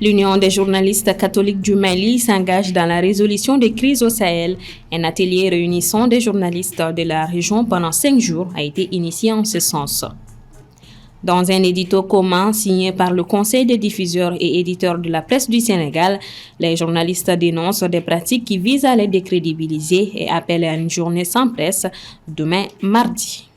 L'Union des journalistes catholiques du Mali s'engage dans la résolution des crises au Sahel. Un atelier réunissant des journalistes de la région pendant 5 jours a été initié en ce sens. Dans un édito commun signé par le Conseil des diffuseurs et éditeurs de la presse du Sénégal, les journalistes dénoncent des pratiques qui visent à les décrédibiliser et appellent à une journée sans presse demain mardi.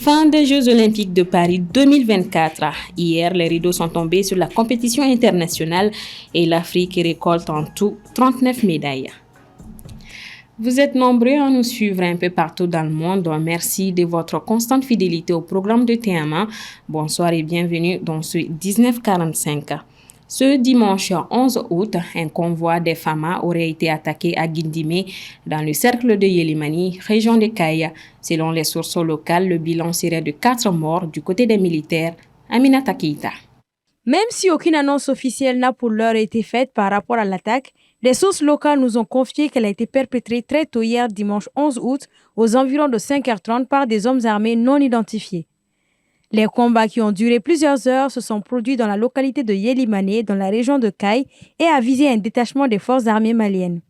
Fin des Jeux olympiques de Paris 2024. Hier, les rideaux sont tombés sur la compétition internationale et l'Afrique récolte en tout 39 médailles. Vous êtes nombreux à nous suivre un peu partout dans le monde. Merci de votre constante fidélité au programme de TMA. Bonsoir et bienvenue dans ce 1945. Ce dimanche 11 août, un convoi des FAMA aurait été attaqué à Guindimé, dans le cercle de Yelimani, région de Kaya. Selon les sources locales, le bilan serait de 4 morts du côté des militaires. Aminata Keita. Même si aucune annonce officielle n'a pour l'heure été faite par rapport à l'attaque, des sources locales nous ont confié qu'elle a été perpétrée très tôt hier dimanche 11 août aux environs de 5h30 par des hommes armés non identifiés. Les combats qui ont duré plusieurs heures se sont produits dans la localité de Yelimane, dans la région de Kaye, et a visé un détachement des forces armées maliennes.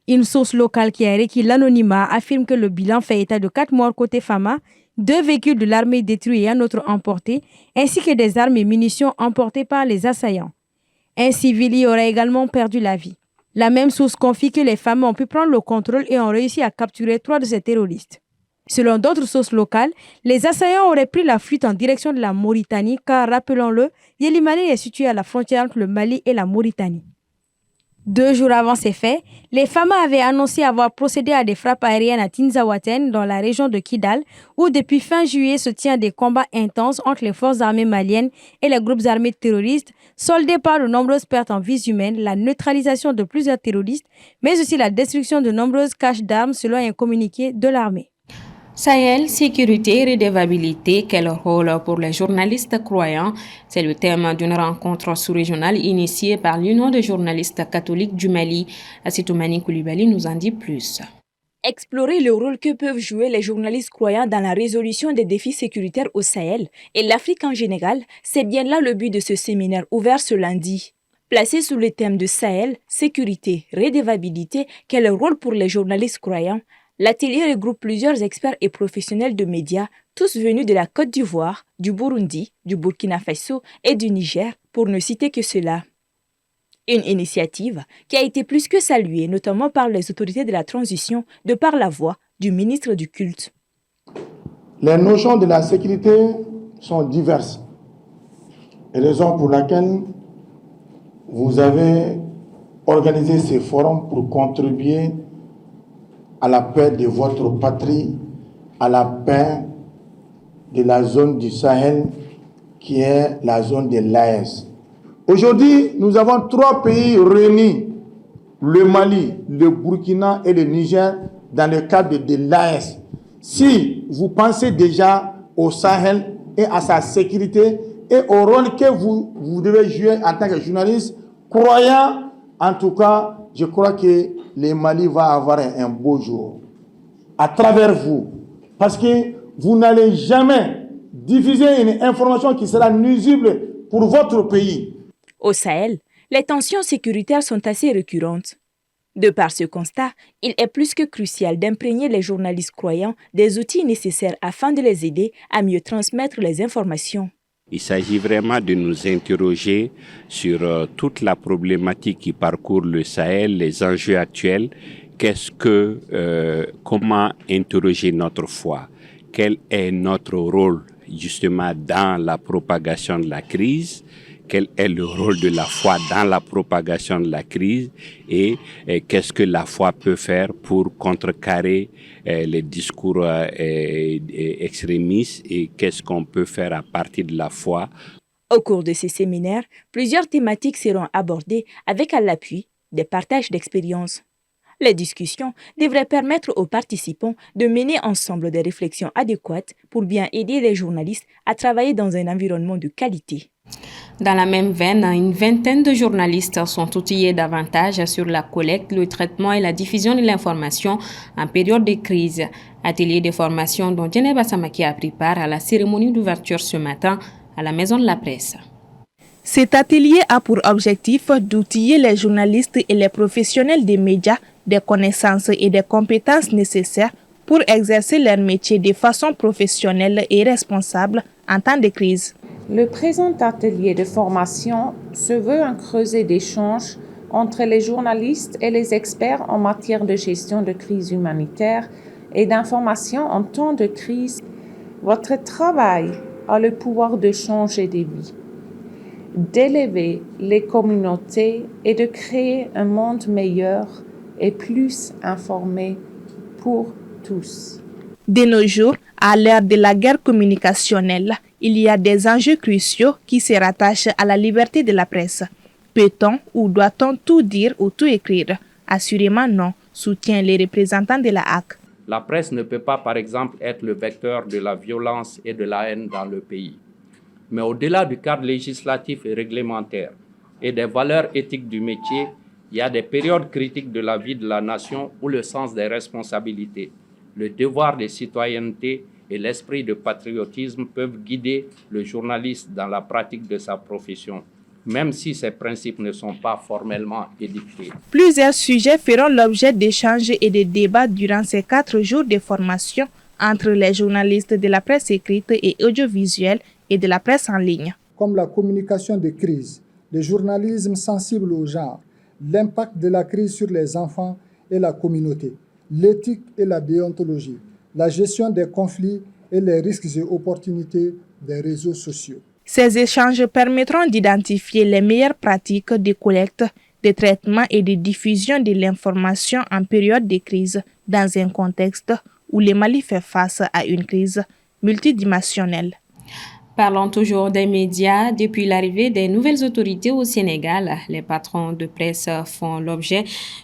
Une source locale qui a requis l'anonymat affirme que le bilan fait état de 4 morts côté Fama, 2 véhicules de l'armée détruits et un autre emporté, ainsi que des armes et munitions emportées par les assaillants. Un civil y aurait également perdu la vie. La même source confie que les femmes ont pu prendre le contrôle et ont réussi à capturer 3 de ces terroristes. Selon d'autres sources locales, les assaillants auraient pris la fuite en direction de la Mauritanie car, rappelons-le, Yelimane est situé à la frontière entre le Mali et la Mauritanie. 2 jours avant ces faits, les femmes avaient annoncé avoir procédé à des frappes aériennes à Tinzaouaten, dans la région de Kidal, où depuis fin juillet se tiennent des combats intenses entre les forces armées maliennes et les groupes armés terroristes, soldés par de nombreuses pertes en vies humaines, la neutralisation de plusieurs terroristes, mais aussi la destruction de nombreuses caches d'armes selon un communiqué de l'armée. Sahel, sécurité et redevabilité, quel rôle pour les journalistes croyants? C'est le thème d'une rencontre sous-régionale initiée par l'Union des journalistes catholiques du Mali. Assitoumani Koulibaly nous en dit plus. Explorer le rôle que peuvent jouer les journalistes croyants dans la résolution des défis sécuritaires au Sahel et l'Afrique en général, c'est bien là le but de ce séminaire ouvert ce lundi. Placé sous le thème de Sahel, sécurité, redevabilité, quel rôle pour les journalistes croyants? L'atelier regroupe plusieurs experts et professionnels de médias, tous venus de la Côte d'Ivoire, du Burundi, du Burkina Faso et du Niger, pour ne citer que cela. Une initiative qui a été plus que saluée, notamment par les autorités de la transition, de par la voix du ministre du Culte. Les notions de la sécurité sont diverses. Raison pour laquelle vous avez organisé ces forums pour contribuer à la paix de votre patrie, à la paix de la zone du Sahel, qui est la zone de l'AES. Aujourd'hui, nous avons 3 pays réunis, le Mali, le Burkina et le Niger, dans le cadre de l'AES. Si vous pensez déjà au Sahel et à sa sécurité et au rôle que vous devez jouer en tant que journaliste, croyant, en tout cas, je crois que le Mali va avoir un beau jour à travers vous. Parce que vous n'allez jamais diffuser une information qui sera nuisible pour votre pays. Au Sahel, les tensions sécuritaires sont assez récurrentes. De par ce constat, il est plus que crucial d'imprégner les journalistes croyants des outils nécessaires afin de les aider à mieux transmettre les informations. Il s'agit vraiment de nous interroger sur toute la problématique qui parcourt le Sahel, les enjeux actuels. Comment interroger notre foi? Quel est notre rôle justement dans la propagation de la crise? Quel est le rôle de la foi dans la propagation de la crise et qu'est-ce que la foi peut faire pour contrecarrer les discours extrémistes et qu'est-ce qu'on peut faire à partir de la foi. Au cours de ces séminaires, plusieurs thématiques seront abordées avec à l'appui des partages d'expériences. Les discussions devraient permettre aux participants de mener ensemble des réflexions adéquates pour bien aider les journalistes à travailler dans un environnement de qualité. Dans la même veine, une vingtaine de journalistes sont outillés davantage sur la collecte, le traitement et la diffusion de l'information en période de crise. Atelier de formation dont Djeneba Samaki a pris part à la cérémonie d'ouverture ce matin à la Maison de la Presse. Cet atelier a pour objectif d'outiller les journalistes et les professionnels des médias des connaissances et des compétences nécessaires pour exercer leur métier de façon professionnelle et responsable en temps de crise. Le présent atelier de formation se veut un creuset d'échanges entre les journalistes et les experts en matière de gestion de crise humanitaire et d'information en temps de crise. Votre travail a le pouvoir de changer des vies, d'élever les communautés et de créer un monde meilleur et plus informé pour tous. De nos jours, à l'ère de la guerre communicationnelle, il y a des enjeux cruciaux qui se rattachent à la liberté de la presse. Peut-on ou doit-on tout dire ou tout écrire? Assurément non, soutient les représentants de la HAC. La presse ne peut pas, par exemple, être le vecteur de la violence et de la haine dans le pays. Mais au-delà du cadre législatif et réglementaire et des valeurs éthiques du métier, il y a des périodes critiques de la vie de la nation où le sens des responsabilités, le devoir de citoyenneté et l'esprit de patriotisme peuvent guider le journaliste dans la pratique de sa profession, même si ces principes ne sont pas formellement édictés. Plusieurs sujets feront l'objet d'échanges et de débats durant ces 4 jours de formation entre les journalistes de la presse écrite et audiovisuelle et de la presse en ligne. Comme la communication de crise, le journalisme sensible au genre, l'impact de la crise sur les enfants et la communauté, l'éthique et la déontologie, la gestion des conflits et les risques et opportunités des réseaux sociaux. Ces échanges permettront d'identifier les meilleures pratiques de collecte, de traitement et de diffusion de l'information en période de crise dans un contexte où le Mali fait face à une crise multidimensionnelle. Parlons toujours des médias. Depuis l'arrivée des nouvelles autorités au Sénégal, les patrons de presse font l'objet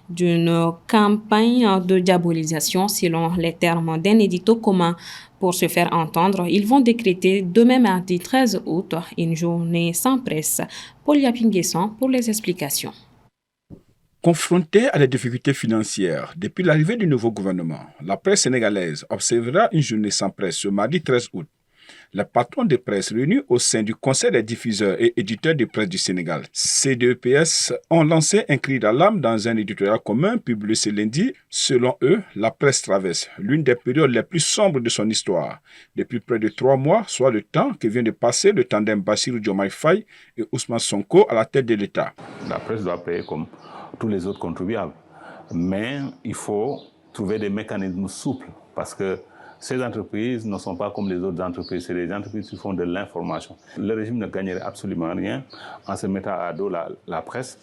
d'une campagne de diabolisation selon les termes d'un édito commun. Pour se faire entendre, ils vont décréter demain mardi 13 août une journée sans presse. Paul Yapinguesson pour les explications. Confrontée à des difficultés financières depuis l'arrivée du nouveau gouvernement, la presse sénégalaise observera une journée sans presse ce mardi 13 août. Les patrons de presse réunis au sein du Conseil des diffuseurs et éditeurs de presse du Sénégal, CDEPS, ont lancé un cri d'alarme dans un éditorial commun publié ce lundi. Selon eux, la presse traverse l'une des périodes les plus sombres de son histoire. Depuis près de 3 mois, soit le temps que vient de passer le tandem Bassirou Diomaye Faye et Ousmane Sonko à la tête de l'État. La presse doit payer comme tous les autres contribuables. Mais il faut trouver des mécanismes souples parce que ces entreprises ne sont pas comme les autres entreprises, c'est des entreprises qui font de l'information. Le régime ne gagnerait absolument rien en se mettant à dos la presse.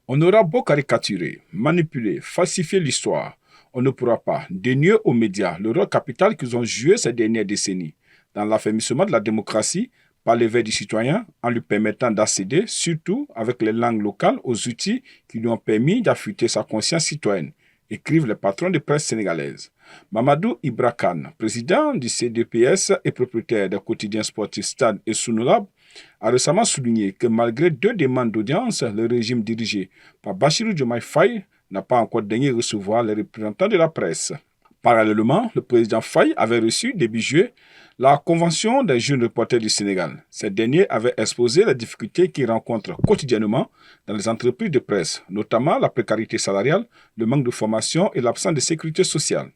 On aura beau caricaturer, manipuler, falsifier l'histoire, on ne pourra pas dénier aux médias le rôle capital qu'ils ont joué ces dernières décennies dans l'affermissement de la démocratie par l'éveil du citoyen en lui permettant d'accéder, surtout avec les langues locales, aux outils qui lui ont permis d'affûter sa conscience citoyenne, écrivent les patrons de presse sénégalaises. Mamadou Ibra Kane, président du CDPS et propriétaire des quotidiens sportifs Stade et Sunulab, a récemment souligné que malgré 2 demandes d'audience, le régime dirigé par Bassirou Diomaye Faye n'a pas encore daigné recevoir les représentants de la presse. Parallèlement, le président Faye avait reçu début juillet la Convention des jeunes reporters du Sénégal. Ces derniers avaient exposé les difficultés qu'ils rencontrent quotidiennement dans les entreprises de presse, notamment la précarité salariale, le manque de formation et l'absence de sécurité sociale.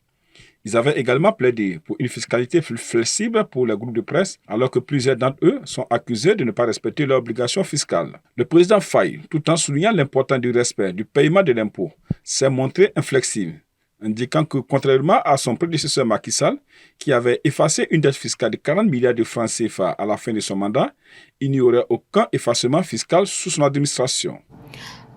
Ils avaient également plaidé pour une fiscalité plus flexible pour les groupes de presse, alors que plusieurs d'entre eux sont accusés de ne pas respecter leurs obligations fiscales. Le président Faye, tout en soulignant l'importance du respect du paiement de l'impôt, s'est montré inflexible, indiquant que, contrairement à son prédécesseur Macky Sall, qui avait effacé une dette fiscale de 40 milliards de francs CFA à la fin de son mandat, il n'y aurait aucun effacement fiscal sous son administration.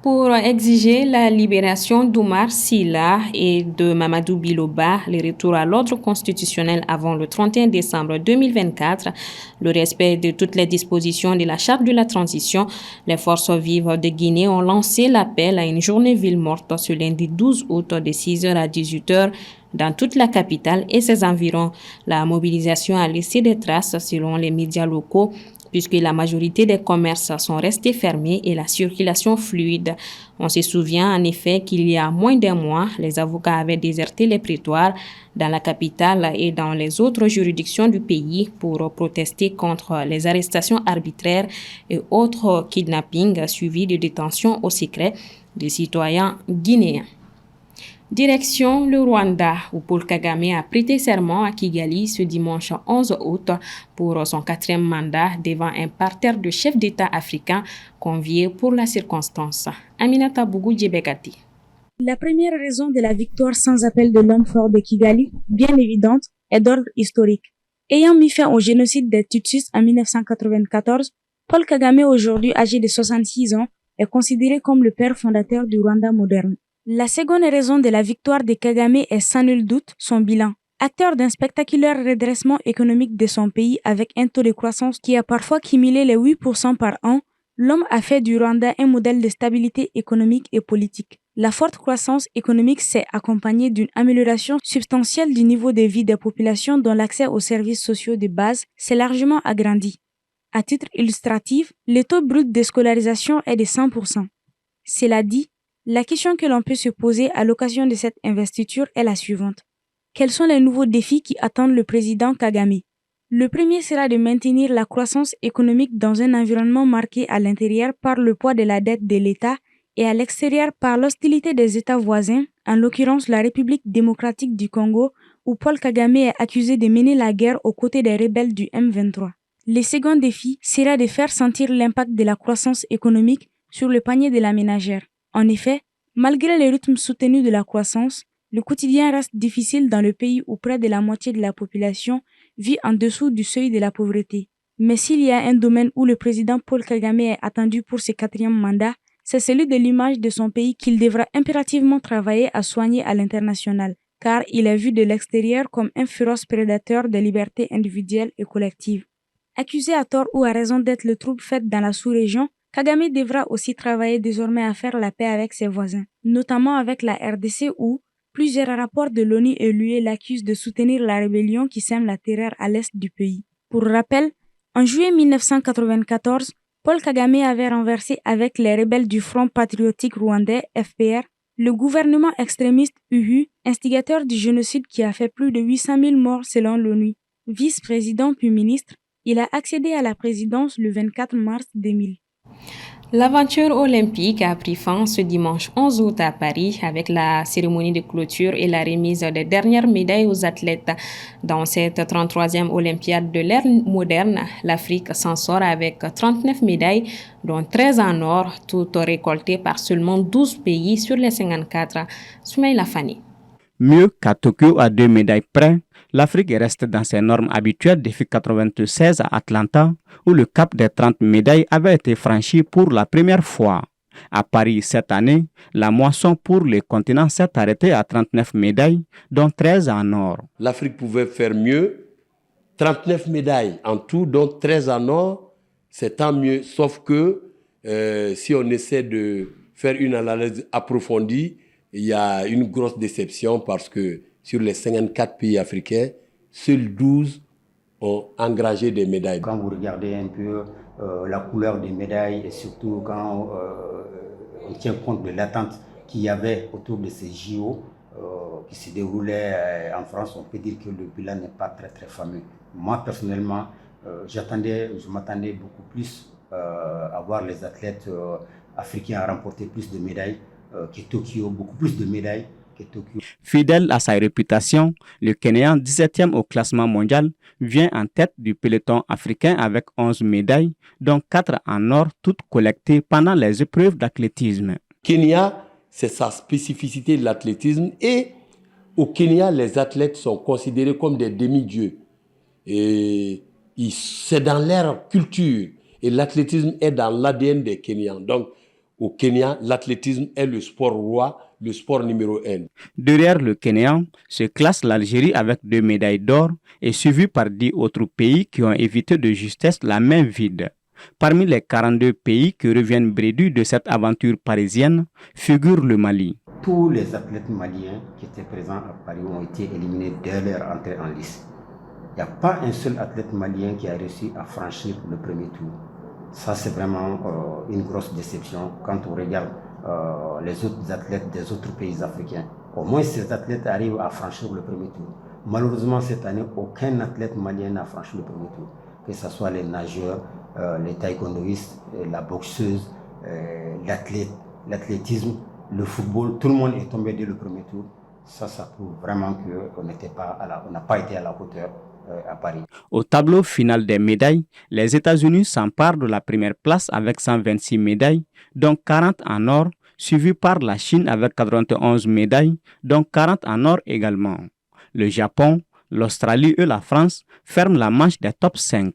Pour exiger la libération d'Oumar Silla et de Mamadou Biloba, le retour à l'ordre constitutionnel avant le 31 décembre 2024, le respect de toutes les dispositions de la charte de la transition, les forces vives de Guinée ont lancé l'appel à une journée ville morte ce lundi 12 août de 6h à 18h dans toute la capitale et ses environs. La mobilisation a laissé des traces selon les médias locaux puisque la majorité des commerces sont restés fermés et la circulation fluide. On se souvient en effet qu'il y a moins d'un mois, les avocats avaient déserté les prétoires dans la capitale et dans les autres juridictions du pays pour protester contre les arrestations arbitraires et autres kidnappings suivis de détentions au secret des citoyens guinéens. Direction le Rwanda, où Paul Kagame a prêté serment à Kigali ce dimanche 11 août pour son 4e mandat devant un parterre de chefs d'État africains conviés pour la circonstance. Aminata Bougou-Djebekati. La première raison de la victoire sans appel de l'homme fort de Kigali, bien évidente, est d'ordre historique. Ayant mis fin au génocide des Tutsis en 1994, Paul Kagame, aujourd'hui âgé de 66 ans, est considéré comme le père fondateur du Rwanda moderne. La seconde raison de la victoire de Kagame est sans nul doute son bilan. Acteur d'un spectaculaire redressement économique de son pays avec un taux de croissance qui a parfois cumulé les 8% par an, l'homme a fait du Rwanda un modèle de stabilité économique et politique. La forte croissance économique s'est accompagnée d'une amélioration substantielle du niveau de vie des populations dont l'accès aux services sociaux de base s'est largement agrandi. À titre illustratif, le taux brut de scolarisation est de 100%. Cela dit, la question que l'on peut se poser à l'occasion de cette investiture est la suivante. Quels sont les nouveaux défis qui attendent le président Kagame? Le premier sera de maintenir la croissance économique dans un environnement marqué à l'intérieur par le poids de la dette de l'État et à l'extérieur par l'hostilité des États voisins, en l'occurrence la République démocratique du Congo, où Paul Kagame est accusé de mener la guerre aux côtés des rebelles du M23. Le second défi sera de faire sentir l'impact de la croissance économique sur le panier de la ménagère. En effet, malgré le rythme soutenu de la croissance, le quotidien reste difficile dans le pays où près de la moitié de la population vit en dessous du seuil de la pauvreté. Mais s'il y a un domaine où le président Paul Kagame est attendu pour ses 4e mandat, c'est celui de l'image de son pays qu'il devra impérativement travailler à soigner à l'international, car il est vu de l'extérieur comme un féroce prédateur des libertés individuelles et collectives. Accusé à tort ou à raison d'être le trouble fait dans la sous-région, Kagame devra aussi travailler désormais à faire la paix avec ses voisins, notamment avec la RDC où plusieurs rapports de l'ONU et l'UE l'accusent de soutenir la rébellion qui sème la terreur à l'est du pays. Pour rappel, en juillet 1994, Paul Kagame avait renversé avec les rebelles du Front patriotique rwandais, FPR, le gouvernement extrémiste UHU, instigateur du génocide qui a fait plus de 800 000 morts selon l'ONU. Vice-président puis ministre, il a accédé à la présidence le 24 mars 2000. L'aventure olympique a pris fin ce dimanche 11 août à Paris avec la cérémonie de clôture et la remise des dernières médailles aux athlètes. Dans cette 33e Olympiade de l'ère moderne, l'Afrique s'en sort avec 39 médailles, dont 13 en or, toutes récoltées par seulement 12 pays sur les 54. Soumaïla Fani. Mieux qu'à Tokyo à 2 médailles près, l'Afrique reste dans ses normes habituelles depuis 1996 à Atlanta, où le cap des 30 médailles avait été franchi pour la première fois. À Paris cette année, la moisson pour le continent s'est arrêtée à 39 médailles, dont 13 en or. L'Afrique pouvait faire mieux. 39 médailles en tout, dont 13 en or, c'est tant mieux. Sauf que si on essaie de faire une analyse approfondie, il y a une grosse déception parce que sur les 54 pays africains, seuls 12 ont engrangé des médailles. Quand vous regardez un peu la couleur des médailles et surtout quand on tient compte de l'attente qu'il y avait autour de ces JO qui se déroulaient en France, on peut dire que le bilan n'est pas très très fameux. Moi personnellement, je m'attendais beaucoup plus à voir les athlètes africains remporter plus de médailles que Tokyo, beaucoup plus de médailles. Fidèle à sa réputation, le Kényan, 17e au classement mondial, vient en tête du peloton africain avec 11 médailles, dont 4 en or, toutes collectées pendant les épreuves d'athlétisme. Kenya, c'est sa spécificité de l'athlétisme et au Kenya, les athlètes sont considérés comme des demi-dieux. Et c'est dans leur culture et l'athlétisme est dans l'ADN des Kenyans. Donc, au Kenya, l'athlétisme est le sport roi, le sport numéro 1. Derrière le Kenya se classe l'Algérie avec 2 médailles d'or et suivi par 10 autres pays qui ont évité de justesse la main vide. Parmi les 42 pays qui reviennent bredus de cette aventure parisienne figure le Mali. Tous les athlètes maliens qui étaient présents à Paris ont été éliminés dès leur entrée en lice. Il n'y a pas un seul athlète malien qui a réussi à franchir le premier tour. Ça, c'est vraiment une grosse déception quand on regarde les autres athlètes des autres pays africains. Au moins, ces athlètes arrivent à franchir le premier tour. Malheureusement, cette année, aucun athlète malien n'a franchi le premier tour. Que ce soit les nageurs, les taekwondoïstes, la boxeuse, l'athlétisme, le football, tout le monde est tombé dès le premier tour. Ça prouve vraiment qu'on n'a pas été à la hauteur à Paris. Au tableau final des médailles, les États-Unis s'emparent de la première place avec 126 médailles, dont 40 en or, suivi par la Chine avec 91 médailles, dont 40 en or également. Le Japon, l'Australie et la France ferment la manche des top 5.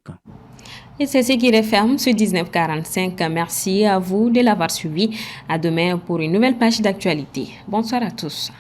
Et c'est ce qui referme ce 1945. Merci à vous de l'avoir suivi. À demain pour une nouvelle page d'actualité. Bonsoir à tous.